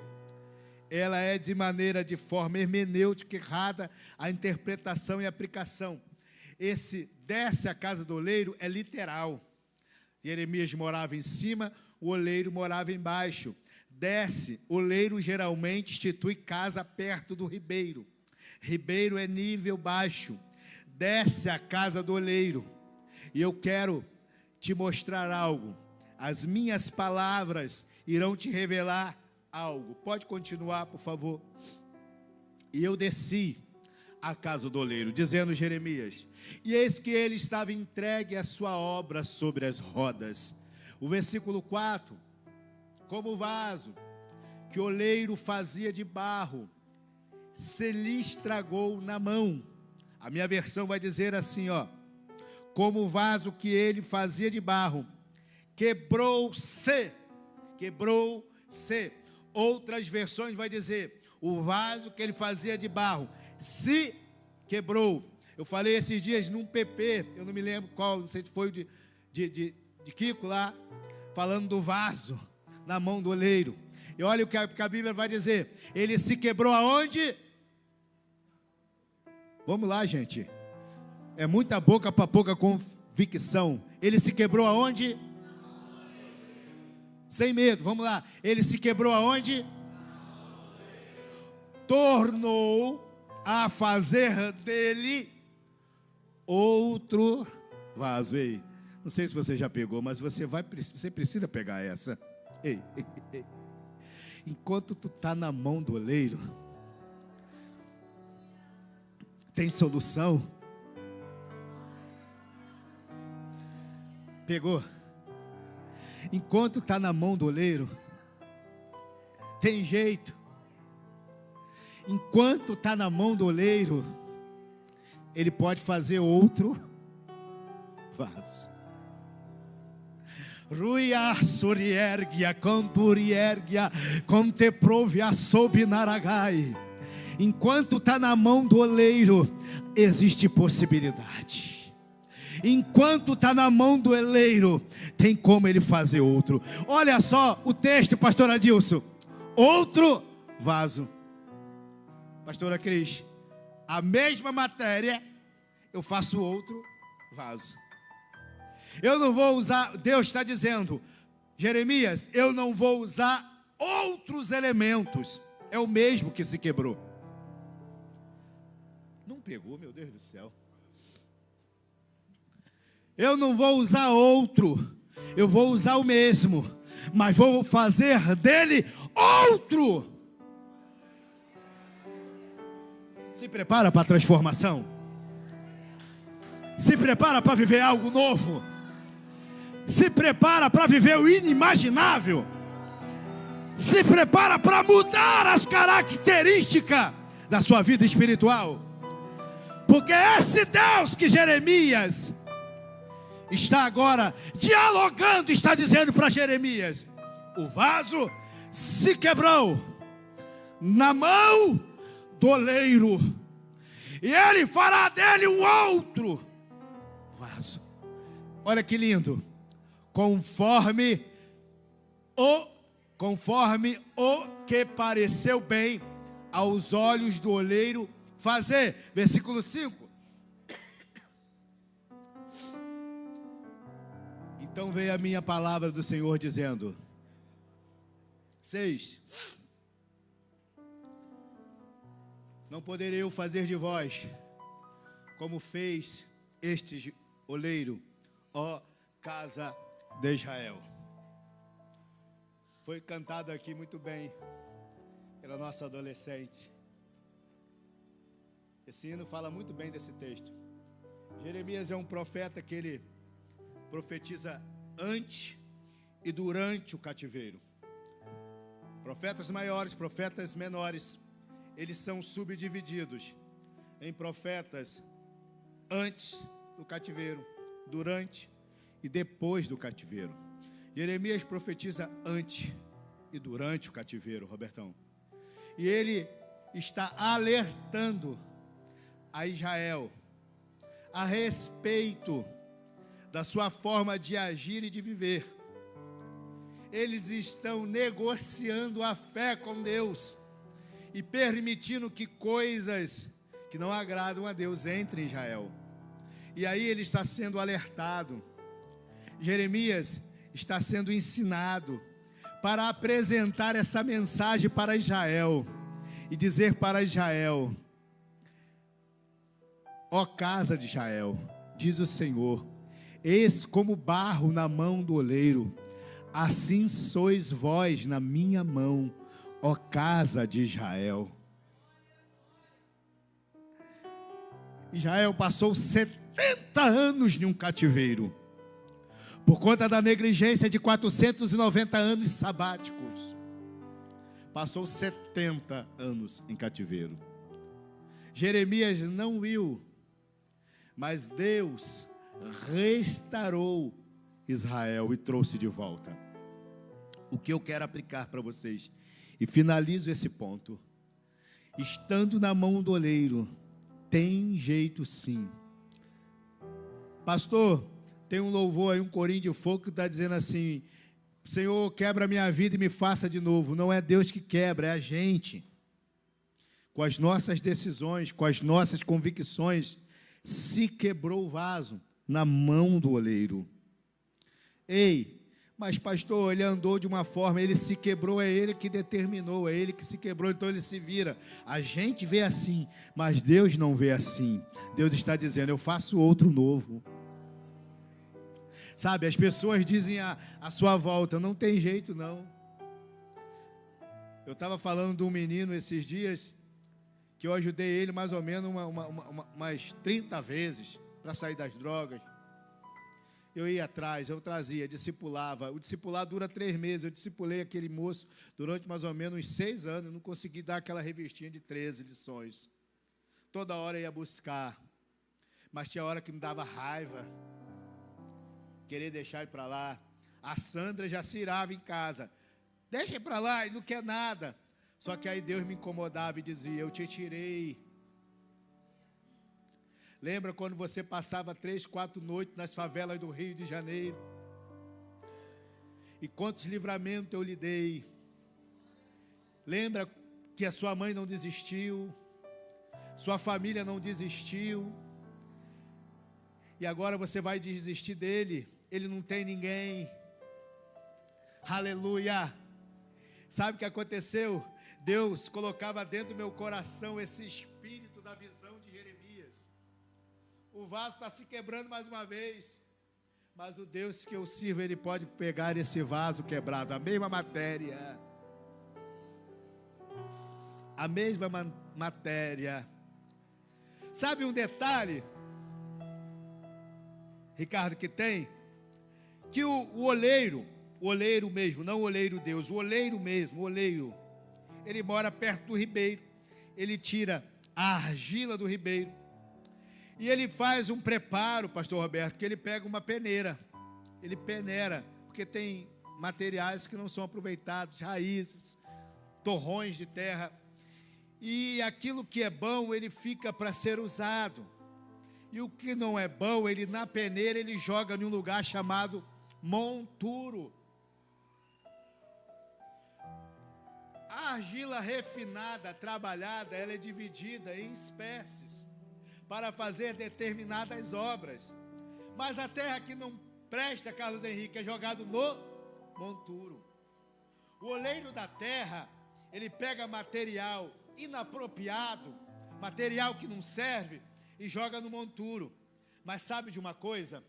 ela é de forma hermenêutica errada, a interpretação e aplicação. Esse desce a casa do oleiro é literal. Jeremias morava em cima, o oleiro morava embaixo. Desce, oleiro geralmente institui casa perto do ribeiro. Ribeiro é nível baixo. Desce a casa do oleiro. E eu quero te mostrar algo. As minhas palavras irão te revelar algo. Pode continuar, por favor. E eu desci a casa do oleiro, dizendo Jeremias, e eis que ele estava entregue a sua obra sobre as rodas. O versículo 4, como o vaso que o oleiro fazia de barro, se lhe estragou na mão. A minha versão vai dizer assim, ó, como o vaso que ele fazia de barro, quebrou-se. Outras versões vai dizer, o vaso que ele fazia de barro se quebrou. Eu falei esses dias num PP, eu não me lembro qual, não sei se foi de Kiko lá, falando do vaso na mão do oleiro. E olha o que a Bíblia vai dizer, ele se quebrou aonde? Vamos lá, gente, é muita boca para pouca convicção. Ele se quebrou aonde? Sem medo, vamos lá. Ele se quebrou aonde? Tornou a fazer dele outro vaso. Ei, não sei se você já pegou, mas você precisa pegar essa. Ei. Enquanto tu está na mão do oleiro, tem solução. Pegou? Enquanto está na mão do oleiro, tem jeito. Enquanto está na mão do oleiro, ele pode fazer outro vaso. Ruia suriergia, canturiergia, conteprovia sob naragai. Enquanto está na mão do oleiro, existe possibilidade. Enquanto está na mão do oleiro, tem como ele fazer outro. Olha só o texto, pastor Adilson. Outro vaso. Pastora Cris, a mesma matéria, eu faço outro vaso. Eu não vou usar, Deus está dizendo, Jeremias, eu não vou usar outros elementos. É o mesmo que se quebrou. Não pegou, meu Deus do céu. Eu não vou usar outro, eu vou usar o mesmo, mas vou fazer dele outro. Se prepara para a transformação. Se prepara para viver algo novo. Se prepara para viver o inimaginável. Se prepara para mudar as características da sua vida espiritual. Porque esse Deus que Jeremias está agora dialogando, está dizendo para Jeremias, o vaso se quebrou na mão do oleiro, e ele fará dele um outro vaso. Olha que lindo. Conforme o que pareceu bem aos olhos do oleiro fazer. Versículo 5. Então veio a minha palavra do Senhor dizendo, 6. Não poderei eu fazer de vós, como fez este oleiro, ó casa de Israel. Foi cantado aqui muito bem pela nossa adolescente. Esse hino fala muito bem desse texto. Jeremias é um profeta que ele profetiza antes e durante o cativeiro. Profetas maiores, profetas menores, eles são subdivididos em profetas antes do cativeiro, durante e depois do cativeiro. Jeremias profetiza antes e durante o cativeiro, Robertão. E ele está alertando a Israel a respeito da sua forma de agir e de viver. eles estão negociando a fé com Deus e permitindo que coisas que não agradam a Deus entrem em Israel. E aí ele está sendo alertado. Jeremias está sendo ensinado para apresentar essa mensagem para Israel e dizer para Israel: ó casa de Israel, diz o Senhor, eis como barro na mão do oleiro, assim sois vós na minha mão, ó casa de Israel. Israel passou 70 anos em um cativeiro, por conta da negligência de 490 anos sabáticos. Passou 70 anos em cativeiro. Jeremias não viu, mas Deus restaurou Israel e trouxe de volta. O que eu quero aplicar para vocês, e finalizo esse ponto: estando na mão do oleiro, tem jeito sim. Pastor, tem um louvor aí, um corinho de fogo que está dizendo assim: Senhor, quebra a minha vida e me faça de novo. Não é Deus que quebra, é a gente. Com as nossas decisões, com as nossas convicções, se quebrou o vaso na mão do oleiro. Ei, mas pastor, ele andou de uma forma, ele se quebrou, é ele que determinou, é ele que se quebrou, então ele se vira. A gente vê assim, mas Deus não vê assim. Deus está dizendo: eu faço outro novo. Sabe, as pessoas dizem à sua volta: não tem jeito não. Eu estava falando de um menino esses dias, que eu ajudei ele mais ou menos umas 30 vezes para sair das drogas. Eu ia atrás, eu trazia, discipulava. O discipulado dura 3 meses. Eu discipulei aquele moço durante mais ou menos uns 6 anos. Não consegui dar aquela revistinha de 13 lições. Toda hora eu ia buscar, mas tinha hora que me dava raiva, querer deixar ele para lá. A Sandra já se irava em casa: deixa ele para lá, ele não quer nada. Só que aí Deus me incomodava e dizia: eu te tirei. Lembra quando você passava 3, 4 noites nas favelas do Rio de Janeiro? E quantos livramentos eu lhe dei? Lembra que a sua mãe não desistiu, sua família não desistiu, e agora você vai desistir dele? Ele não tem ninguém. Aleluia! Sabe o que aconteceu? Deus colocava dentro do meu coração esse espírito da visão de Jeremias. O vaso está se quebrando mais uma vez, mas o Deus que eu sirvo, Ele pode pegar esse vaso quebrado, a mesma matéria, Sabe um detalhe, Ricardo, que tem? Que o oleiro mesmo, não o oleiro Deus, o oleiro mesmo, ele mora perto do ribeiro. Ele tira a argila do ribeiro e ele faz um preparo, pastor Roberto, que ele pega uma peneira, ele peneira, porque tem materiais que não são aproveitados, raízes, torrões de terra, e aquilo que é bom, ele fica para ser usado, e o que não é bom, ele na peneira, ele joga em um lugar chamado monturo. A argila refinada, trabalhada, ela é dividida em espécies para fazer determinadas obras. Mas a terra que não presta, Carlos Henrique, é jogado no monturo. O oleiro da terra, ele pega material inapropriado, material que não serve, e joga no monturo. Mas sabe de uma coisa?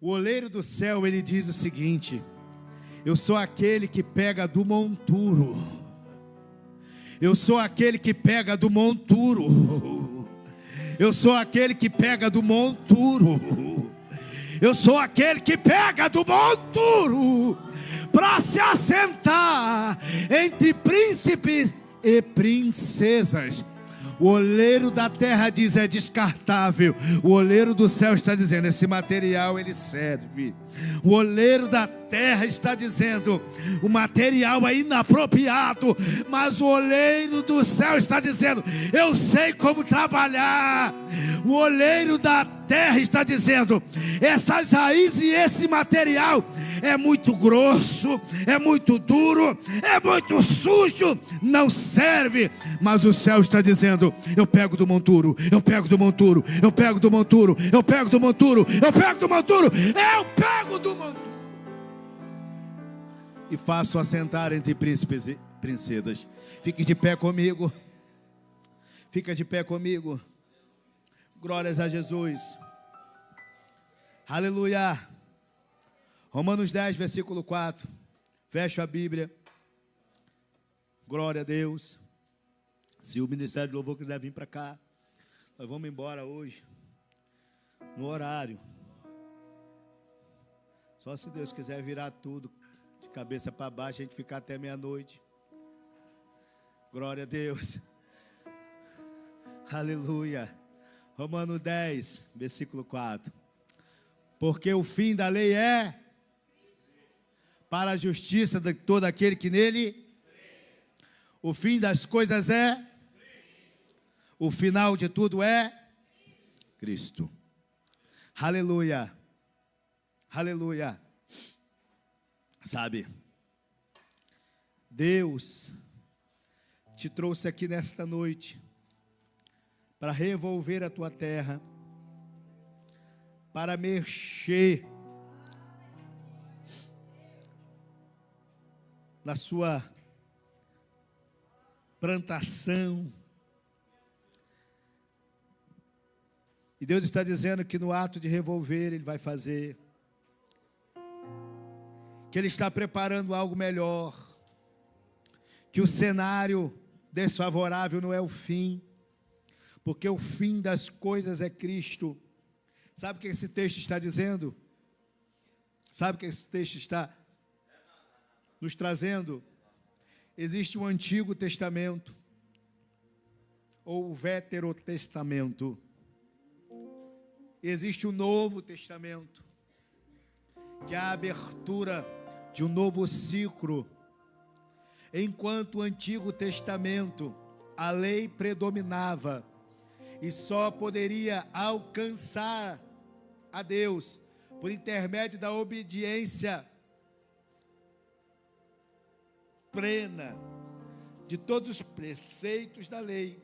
O oleiro do céu, ele diz o seguinte: eu sou aquele que pega do monturo. Eu sou aquele que pega do monturo. Eu sou aquele que pega do monturo. Eu sou aquele que pega do monturo para se assentar entre príncipes e princesas. O oleiro da terra diz: é descartável. O oleiro do céu está dizendo: esse material ele serve. O oleiro da terra está dizendo: o material é inapropriado, mas o oleiro do céu está dizendo: eu sei como trabalhar. O oleiro da terra está dizendo: essas raízes e esse material é muito grosso, é muito duro, é muito sujo, não serve. Mas o céu está dizendo: eu pego do monturo, eu pego do monturo, eu pego do monturo, eu pego do monturo, eu pego do monturo, eu pego do monturo e faço assentar entre príncipes e princesas. Fique de pé comigo. Fica de pé comigo. Glórias a Jesus. Aleluia. Romanos 10, versículo 4. Fecha a Bíblia. Glória a Deus. Se o Ministério de Louvor quiser vir para cá, nós vamos embora hoje, no horário. Só se Deus quiser virar tudo de cabeça para baixo, a gente ficar até meia-noite. Glória a Deus. Aleluia. Romanos 10, versículo 4. Porque o fim da lei é para a justiça de todo aquele que nele. O fim das coisas é. O final de tudo é Cristo. Aleluia. Aleluia. Sabe, Deus te trouxe aqui nesta noite para revolver a tua terra, para mexer na sua plantação. E Deus está dizendo que no ato de revolver Ele vai fazer, que Ele está preparando algo melhor, que o cenário desfavorável não é o fim, porque o fim das coisas é Cristo. Sabe o que esse texto está dizendo? Sabe o que esse texto está nos trazendo? Existe o Antigo Testamento, ou o Veterotestamento. Existe o Novo Testamento, que é a abertura de um novo ciclo. Enquanto o Antigo Testamento, a lei predominava e só poderia alcançar a Deus por intermédio da obediência plena de todos os preceitos da lei.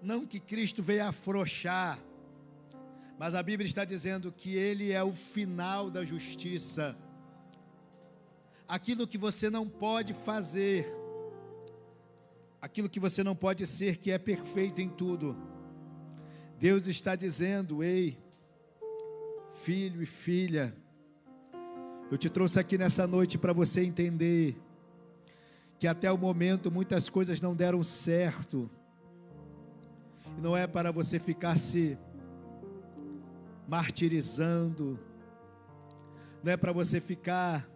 Não que Cristo veio afrouxar, mas a Bíblia está dizendo que Ele é o final da justiça. Aquilo que você não pode fazer, aquilo que você não pode ser, que é perfeito em tudo, Deus está dizendo: ei, filho e filha, eu te trouxe aqui nessa noite para você entender que até o momento muitas coisas não deram certo, e não é para você ficar se martirizando, não é para você ficar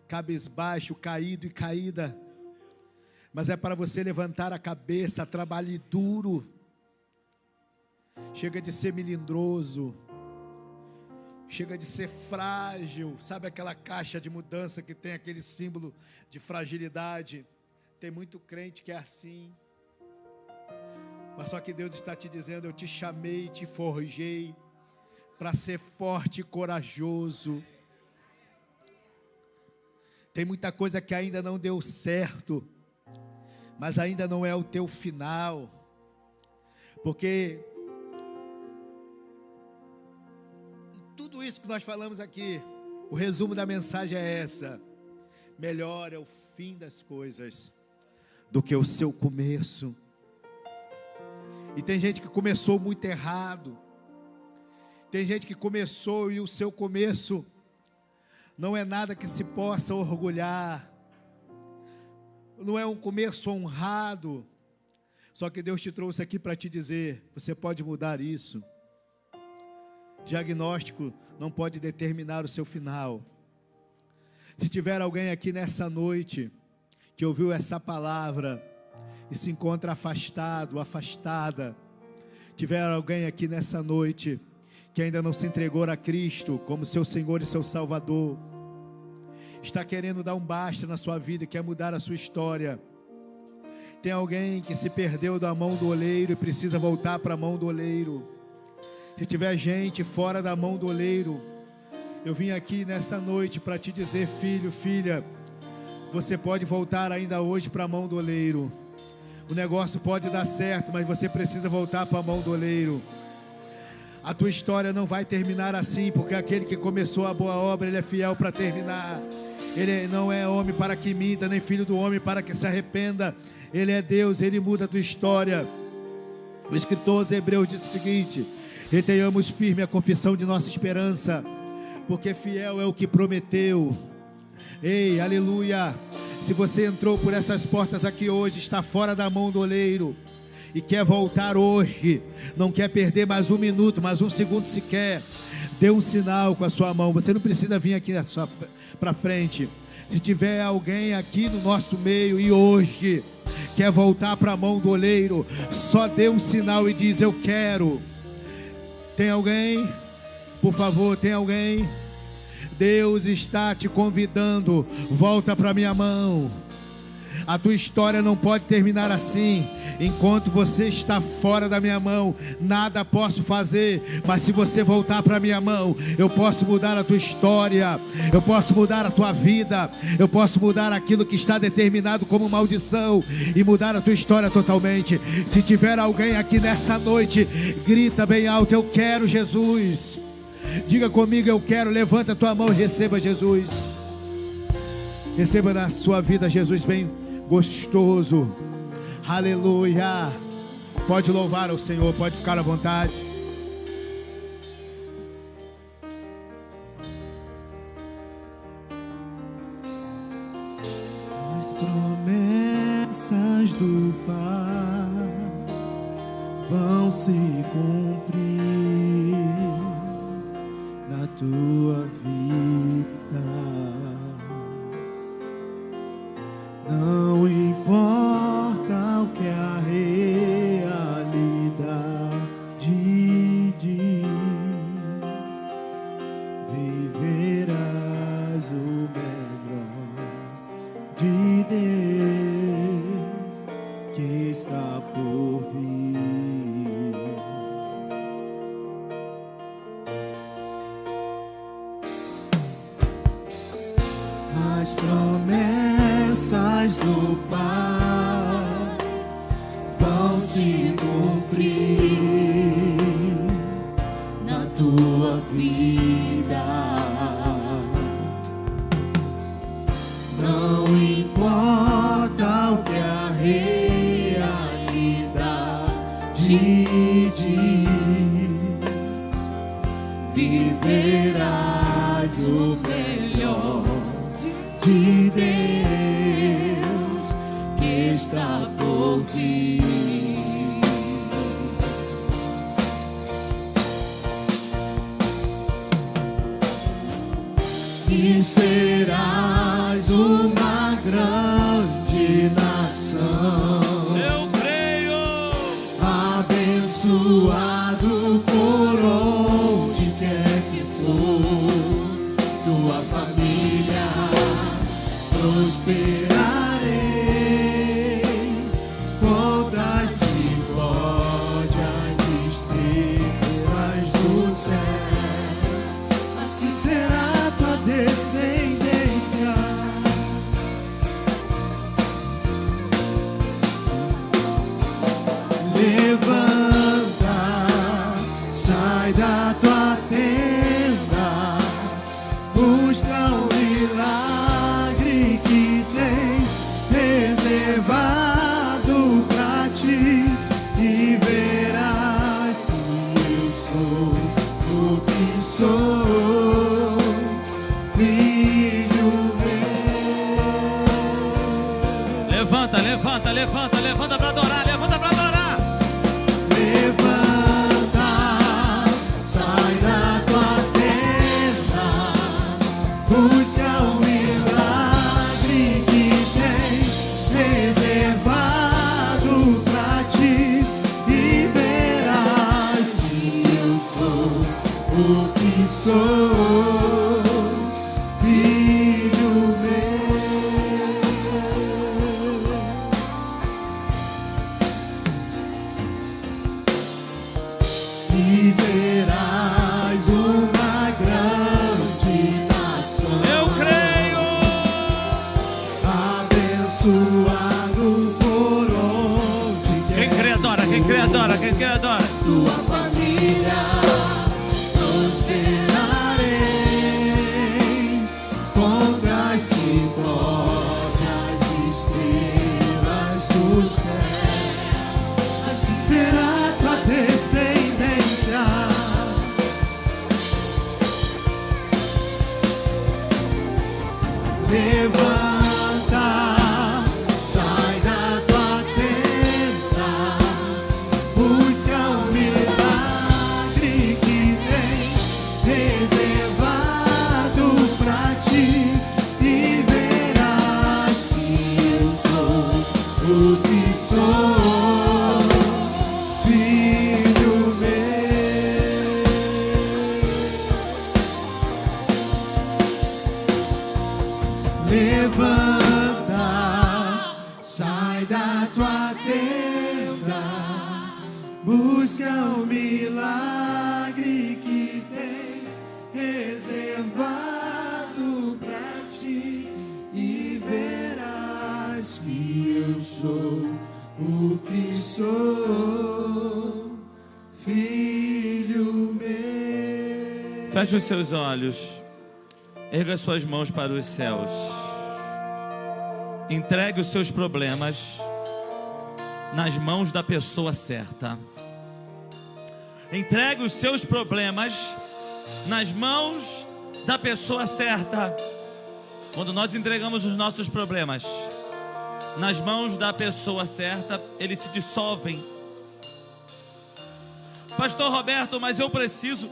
cabisbaixo, caído e caída, mas é para você levantar a cabeça, trabalhe duro. Chega de ser melindroso, chega de ser frágil. Sabe aquela caixa de mudança que tem aquele símbolo de fragilidade? Tem muito crente que é assim. Mas só que Deus está te dizendo: eu te chamei, te forjei para ser forte e corajoso. Tem muita coisa que ainda não deu certo, mas ainda não é o teu final, porque tudo isso que nós falamos aqui, o resumo da mensagem é essa: melhor é o fim das coisas do que o seu começo. E tem gente que começou muito errado, tem gente que começou e o seu começo não é nada que se possa orgulhar, não é um começo honrado. Só que Deus te trouxe aqui para te dizer: você pode mudar isso. Diagnóstico não pode determinar o seu final. Se tiver alguém aqui nessa noite que ouviu essa palavra e se encontra afastado, afastada, tiver alguém aqui nessa noite que ainda não se entregou a Cristo como seu Senhor e seu Salvador, está querendo dar um basta na sua vida, quer mudar a sua história. Tem alguém que se perdeu da mão do oleiro e precisa voltar para a mão do oleiro. Se tiver gente fora da mão do oleiro, eu vim aqui nesta noite para te dizer, filho, filha, você pode voltar ainda hoje para a mão do oleiro. O negócio pode dar certo, mas você precisa voltar para a mão do oleiro. A tua história não vai terminar assim, porque aquele que começou a boa obra, ele é fiel para terminar. Ele não é homem para que minta, nem filho do homem para que se arrependa. Ele é Deus, Ele muda a tua história. O escritor aos Hebreus diz o seguinte: retenhamos firme a confissão de nossa esperança, porque fiel é o que prometeu. Ei, aleluia. Se você entrou por essas portas aqui hoje, está fora da mão do oleiro e quer voltar hoje, não quer perder mais um minuto, mais um segundo sequer, dê um sinal com a sua mão. Você não precisa vir aqui para frente. Se tiver alguém aqui no nosso meio e hoje quer voltar para a mão do oleiro, só dê um sinal e diz: eu quero. Tem alguém? Por favor, tem alguém? Deus está te convidando, volta para minha mão. A tua história não pode terminar assim. Enquanto você está fora da minha mão, nada posso fazer. Mas se você voltar para a minha mão, eu posso mudar a tua história, eu posso mudar a tua vida, eu posso mudar aquilo que está determinado como maldição e mudar a tua história totalmente. Se tiver alguém aqui nessa noite, grita bem alto: eu quero Jesus. Diga comigo: eu quero. Levanta a tua mão e receba Jesus. Receba na sua vida Jesus bem gostoso. Aleluia. Pode louvar ao Senhor, pode ficar à vontade. As promessas do Pai vão se cumprir na tua vida. Não importa o que a realidade diz, viverás o melhor de Deus que está por vir. As promessas do Pai vão se cumprir na tua vida. Não importa o que a realidade diz, viverás o melhor de Deus que está por vir. E serás uma grande nação. Eu creio. Abençoado por onde quer que for, tua família prosperarei contra as ciclóides estrelas do céu. Assim será tua descendência. Levanta, sai da tua tenda, busca um milagre que tens reservado pra ti, e verás que eu sou o que sou, filho meu. Levanta, levanta, levanta, levanta para adorar, levanta para adorar. Levanta, sai da tua tenda, busca o milagre que tens reservado pra ti, e verás que eu sou o aquele que ele adora. tua família prosperarei, contra as ciclópias estrelas do céu. Assim será tua descendência. Levanta, sai da tua tenda, busca o milagre que tens reservado pra ti, e verás que eu sou o que sou, filho meu. Levanta, sai da tua tenda, busca o milagre que tens reservado pra ti, e verás que eu sou o que sou, filho meu. Feche os seus olhos. Erga suas mãos para os céus. Entregue os seus problemas nas mãos da pessoa certa. Entregue os seus problemas nas mãos da pessoa certa. Quando nós entregamos os nossos problemas nas mãos da pessoa certa, eles se dissolvem. Pastor Roberto, mas eu preciso